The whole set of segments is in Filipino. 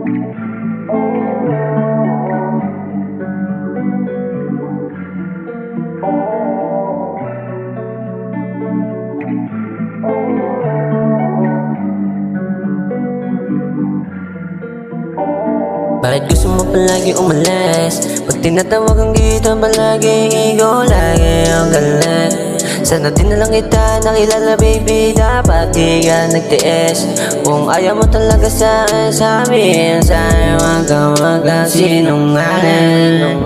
Bakit gusto mo palagi umalis? Pag tinatawagan kita palagi, ikaw lagi ang galit. Sana din na lang kita nakilala baby, dapat di ka nagtiis. Kung ayaw mo talaga sa akin, sabihin sa'yo wag kang sinungaling.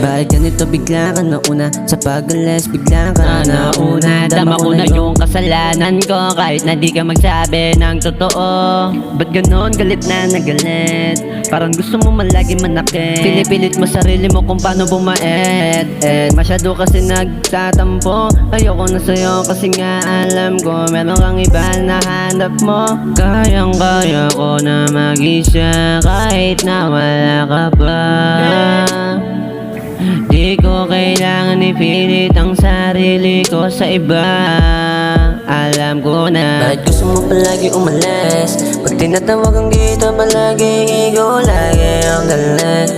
Bakit ganito bigla ka nauna? Sa pag-alis bigla ka nauna. Dama ko na yung kasalanan ko, kahit na di ka magsabi ng totoo. Ba't ganon galit na nagalit? Parang gusto mo malagi manakit. Pinipilit mo sarili mo kung paano bumait. Masyado kasi nagtatampo. Ayoko na sa'yo kasi nga alam ko meron kang iba na hanap mo. Kayang-kaya ko na mag-isa kahit na wala ka pa. Di ko kailangan ipilit ang sarili ko sa iba. Alam ko na. Bakit gusto mo palagi umalis? Pag tinatawagan kita palagi, ikaw lagi ang galit.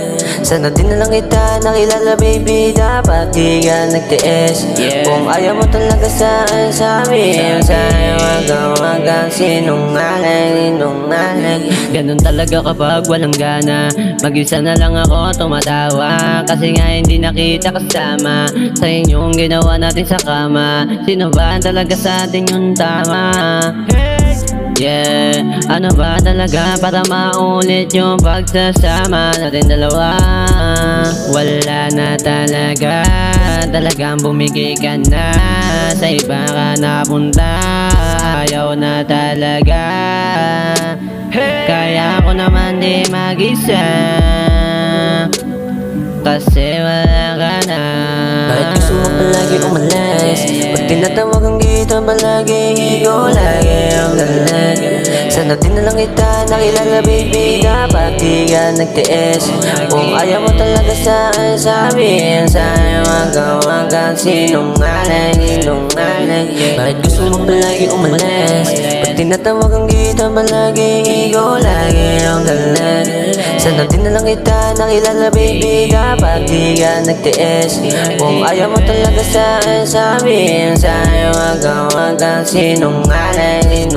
Sana din na lang kita nakilala baby, dapat di ka nagtiis. Kung ayaw mo talaga sa akin, sabihin sa'yo wag kang sinungaling. Ganun talaga kapag walang gana, mag-isa na lang ako tumatawa. Kasi nga hindi nakita kasama sa inyong ginawa natin sa kama. Sino ba talaga sa atin yung tama? Yeah, ano ba talaga para maulit yung pagsasama natin dalawa? Wala na talaga, talagang bumigay ka na. Sa iba ka napunta, ayaw na talaga. Kaya ako naman di mag-isa, kasi wala ka na. Bakit gusto mo palagi umalis? Pag tinatawagan kita palagi, ikaw lagi ang galit. Sana din na lang kita nakilala baby, dapat di ka nagtiis. Kung ayaw mo talaga sa akin, sabihin sa'yo wag kang sinungaling. Bakit gusto mo palagi umalis? Pag tinatawagan kita palagi, ikaw lagi ang galit. Sana din na lang kita nakilala baby, dapat di ka nagtiis. Kung ayaw mo talaga sa akin, sabihin sa'yo wag kang sinungaling.